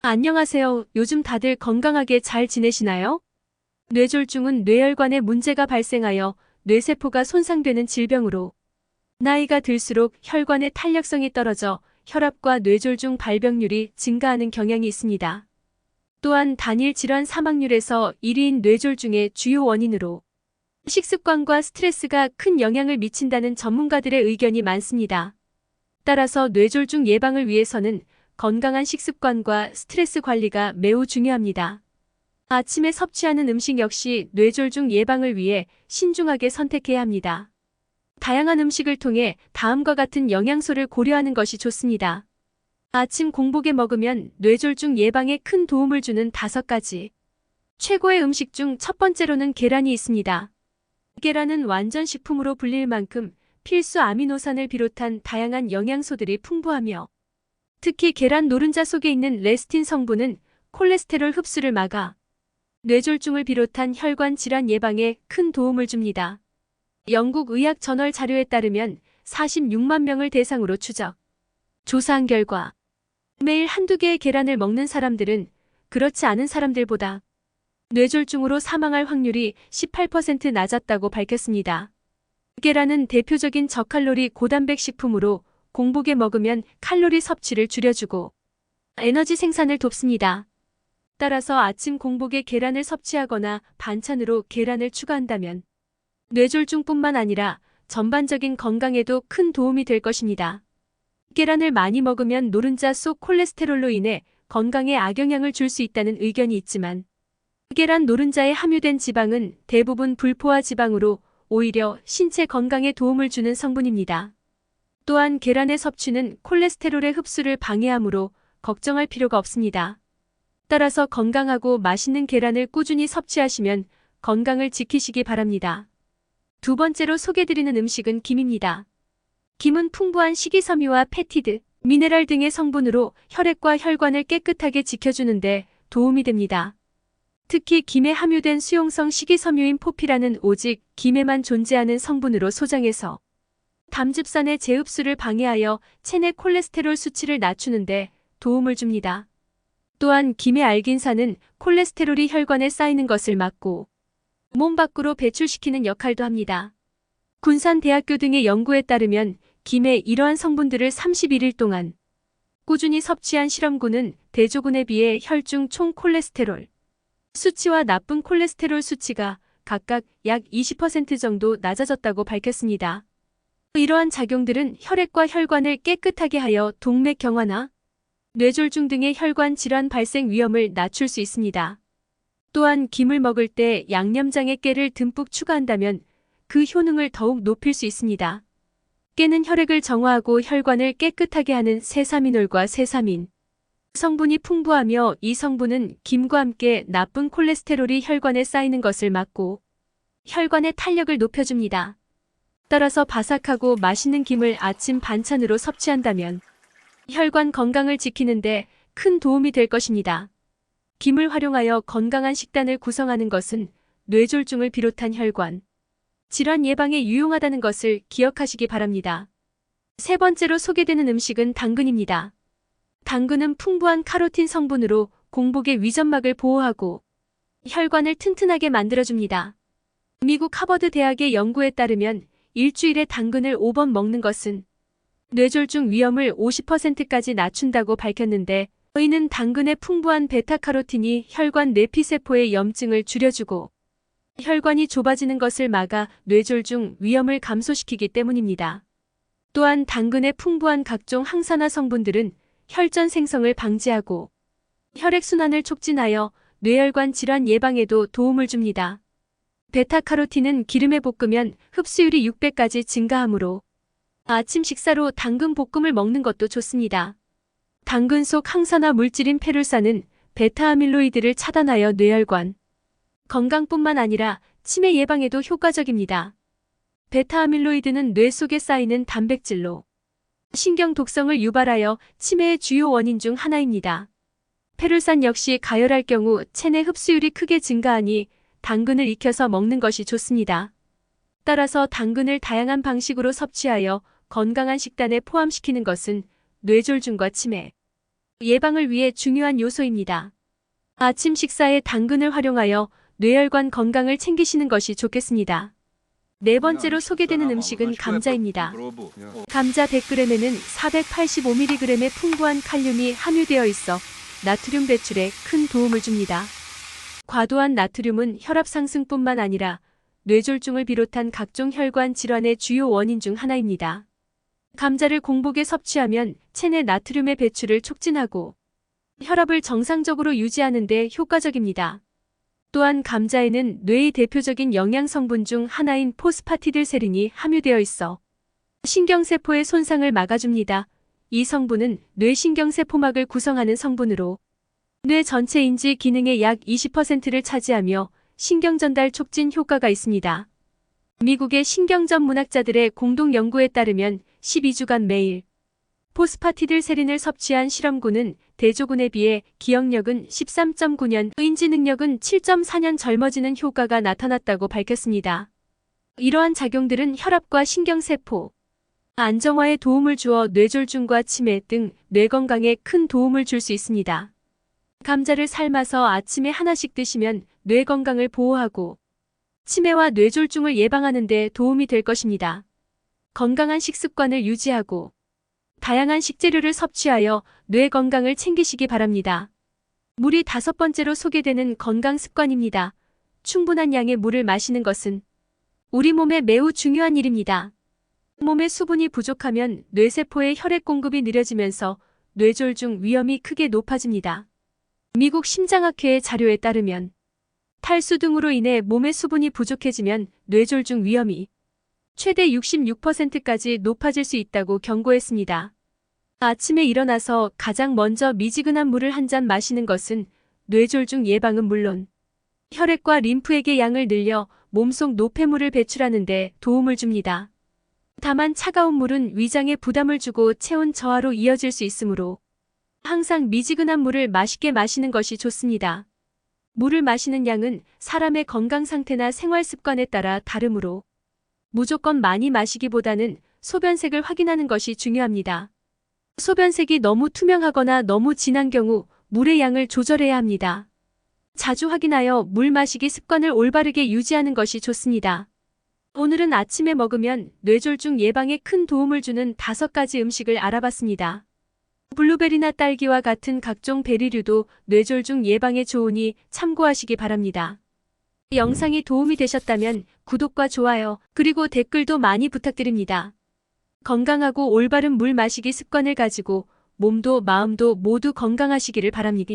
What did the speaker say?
안녕하세요. 요즘 다들 건강하게 잘 지내시나요? 뇌졸중은 뇌혈관에 문제가 발생하여 뇌세포가 손상되는 질병으로 나이가 들수록 혈관의 탄력성이 떨어져 혈압과 뇌졸중 발병률이 증가하는 경향이 있습니다. 또한 단일 질환 사망률에서 1위인 뇌졸중의 주요 원인으로 식습관과 스트레스가 큰 영향을 미친다는 전문가들의 의견이 많습니다. 따라서 뇌졸중 예방을 위해서는 건강한 식습관과 스트레스 관리가 매우 중요합니다. 아침에 섭취하는 음식 역시 뇌졸중 예방을 위해 신중하게 선택해야 합니다. 다양한 음식을 통해 다음과 같은 영양소를 고려하는 것이 좋습니다. 아침 공복에 먹으면 뇌졸중 예방에 큰 도움을 주는 5가지 최고의 음식 중 첫 번째로는 계란이 있습니다. 계란은 완전 식품으로 불릴 만큼 필수 아미노산을 비롯한 다양한 영양소들이 풍부하며 특히 계란 노른자 속에 있는 레스틴 성분은 콜레스테롤 흡수를 막아 뇌졸중을 비롯한 혈관 질환 예방에 큰 도움을 줍니다. 영국 의학 저널 자료에 따르면 46만 명을 대상으로 조사한 결과 매일 한두 개의 계란을 먹는 사람들은 그렇지 않은 사람들보다 뇌졸중으로 사망할 확률이 18% 낮았다고 밝혔습니다. 계란은 대표적인 저칼로리 고단백 식품으로 공복에 먹으면 칼로리 섭취를 줄여주고 에너지 생산을 돕습니다. 따라서 아침 공복에 계란을 섭취하거나 반찬으로 계란을 추가한다면 뇌졸중뿐만 아니라 전반적인 건강에도 큰 도움이 될 것입니다. 계란을 많이 먹으면 노른자 속 콜레스테롤로 인해 건강에 악영향을 줄 수 있다는 의견이 있지만 계란 노른자에 함유된 지방은 대부분 불포화 지방으로 오히려 신체 건강에 도움을 주는 성분입니다. 또한 계란의 섭취는 콜레스테롤의 흡수를 방해하므로 걱정할 필요가 없습니다. 따라서 건강하고 맛있는 계란을 꾸준히 섭취하시면 건강을 지키시기 바랍니다. 두 번째로 소개드리는 음식은 김입니다. 김은 풍부한 식이섬유와 페티드, 미네랄 등의 성분으로 혈액과 혈관을 깨끗하게 지켜주는데 도움이 됩니다. 특히 김에 함유된 수용성 식이섬유인 포피라는 오직 김에만 존재하는 성분으로 소장해서 담즙산의 재흡수를 방해하여 체내 콜레스테롤 수치를 낮추는데 도움을 줍니다. 또한 김의 알긴산은 콜레스테롤이 혈관에 쌓이는 것을 막고 몸 밖으로 배출시키는 역할도 합니다. 군산대학교 등의 연구에 따르면 김의 이러한 성분들을 31일 동안 꾸준히 섭취한 실험군은 대조군에 비해 혈중 총 콜레스테롤 수치와 나쁜 콜레스테롤 수치가 각각 약 20% 정도 낮아졌다고 밝혔습니다. 이러한 작용들은 혈액과 혈관을 깨끗하게 하여 동맥 경화나 뇌졸중 등의 혈관 질환 발생 위험을 낮출 수 있습니다. 또한 김을 먹을 때 양념장에 깨를 듬뿍 추가한다면 그 효능을 더욱 높일 수 있습니다. 깨는 혈액을 정화하고 혈관을 깨끗하게 하는 세사미놀과 세사민 성분이 풍부하며 이 성분은 김과 함께 나쁜 콜레스테롤이 혈관에 쌓이는 것을 막고 혈관의 탄력을 높여줍니다. 따라서 바삭하고 맛있는 김을 아침 반찬으로 섭취한다면 혈관 건강을 지키는데 큰 도움이 될 것입니다. 김을 활용하여 건강한 식단을 구성하는 것은 뇌졸중을 비롯한 혈관 질환 예방에 유용하다는 것을 기억하시기 바랍니다. 세 번째로 소개되는 음식은 당근입니다. 당근은 풍부한 카로틴 성분으로 공복의 위점막을 보호하고 혈관을 튼튼하게 만들어줍니다. 미국 하버드 대학의 연구에 따르면 일주일에 당근을 5번 먹는 것은 뇌졸중 위험을 50%까지 낮춘다고 밝혔는데 이는 당근의 풍부한 베타카로틴이 혈관 내피세포의 염증을 줄여주고 혈관이 좁아지는 것을 막아 뇌졸중 위험을 감소시키기 때문입니다. 또한 당근의 풍부한 각종 항산화 성분들은 혈전 생성을 방지하고 혈액순환을 촉진하여 뇌혈관 질환 예방에도 도움을 줍니다. 베타카로틴은 기름에 볶으면 흡수율이 6배까지 증가하므로 아침 식사로 당근 볶음을 먹는 것도 좋습니다. 당근 속 항산화 물질인 페룰산은 베타아밀로이드를 차단하여 뇌혈관 건강뿐만 아니라 치매 예방에도 효과적입니다. 베타아밀로이드는 뇌 속에 쌓이는 단백질로 신경 독성을 유발하여 치매의 주요 원인 중 하나입니다. 페룰산 역시 가열할 경우 체내 흡수율이 크게 증가하니 당근을 익혀서 먹는 것이 좋습니다. 따라서 당근을 다양한 방식으로 섭취하여 건강한 식단에 포함시키는 것은 뇌졸중과 치매, 예방을 위해 중요한 요소입니다. 아침 식사에 당근을 활용하여 뇌혈관 건강을 챙기시는 것이 좋겠습니다. 네 번째로 소개되는 음식은 감자입니다. 감자 100g에는 485mg의 풍부한 칼륨이 함유되어 있어 나트륨 배출에 큰 도움을 줍니다. 과도한 나트륨은 혈압 상승뿐만 아니라 뇌졸중을 비롯한 각종 혈관 질환의 주요 원인 중 하나입니다. 감자를 공복에 섭취하면 체내 나트륨의 배출을 촉진하고 혈압을 정상적으로 유지하는 데 효과적입니다. 또한 감자에는 뇌의 대표적인 영양 성분 중 하나인 포스파티딜세린이 함유되어 있어 신경세포의 손상을 막아줍니다. 이 성분은 뇌신경세포막을 구성하는 성분으로 뇌 전체 인지 기능의 약 20%를 차지하며 신경전달 촉진 효과가 있습니다. 미국의 신경전문학자들의 공동 연구에 따르면 12주간 매일 포스파티딜세린을 섭취한 실험군은 대조군에 비해 기억력은 13.9년, 인지 능력은 7.4년 젊어지는 효과가 나타났다고 밝혔습니다. 이러한 작용들은 혈압과 신경세포 안정화에 도움을 주어 뇌졸중과 치매 등 뇌 건강에 큰 도움을 줄 수 있습니다. 감자를 삶아서 아침에 하나씩 드시면 뇌 건강을 보호하고 치매와 뇌졸중을 예방하는 데 도움이 될 것입니다. 건강한 식습관을 유지하고 다양한 식재료를 섭취하여 뇌 건강을 챙기시기 바랍니다. 물이 5번째로 소개되는 건강 습관입니다. 충분한 양의 물을 마시는 것은 우리 몸에 매우 중요한 일입니다. 몸에 수분이 부족하면 뇌세포의 혈액 공급이 느려지면서 뇌졸중 위험이 크게 높아집니다. 미국 심장학회의 자료에 따르면 탈수 등으로 인해 몸의 수분이 부족해지면 뇌졸중 위험이 최대 66%까지 높아질 수 있다고 경고했습니다. 아침에 일어나서 가장 먼저 미지근한 물을 한 잔 마시는 것은 뇌졸중 예방은 물론 혈액과 림프액의 양을 늘려 몸속 노폐물을 배출하는 데 도움을 줍니다. 다만 차가운 물은 위장에 부담을 주고 체온 저하로 이어질 수 있으므로 항상 미지근한 물을 맛있게 마시는 것이 좋습니다. 물을 마시는 양은 사람의 건강 상태나 생활 습관에 따라 다르므로 무조건 많이 마시기보다는 소변색을 확인하는 것이 중요합니다. 소변색이 너무 투명하거나 너무 진한 경우 물의 양을 조절해야 합니다. 자주 확인하여 물 마시기 습관을 올바르게 유지하는 것이 좋습니다. 오늘은 아침에 먹으면 뇌졸중 예방에 큰 도움을 주는 5가지 음식을 알아봤습니다. 블루베리나 딸기와 같은 각종 베리류도 뇌졸중 예방에 좋으니 참고하시기 바랍니다. 영상이 도움이 되셨다면 구독과 좋아요, 그리고 댓글도 많이 부탁드립니다. 건강하고 올바른 물 마시기 습관을 가지고 몸도 마음도 모두 건강하시기를 바랍니다.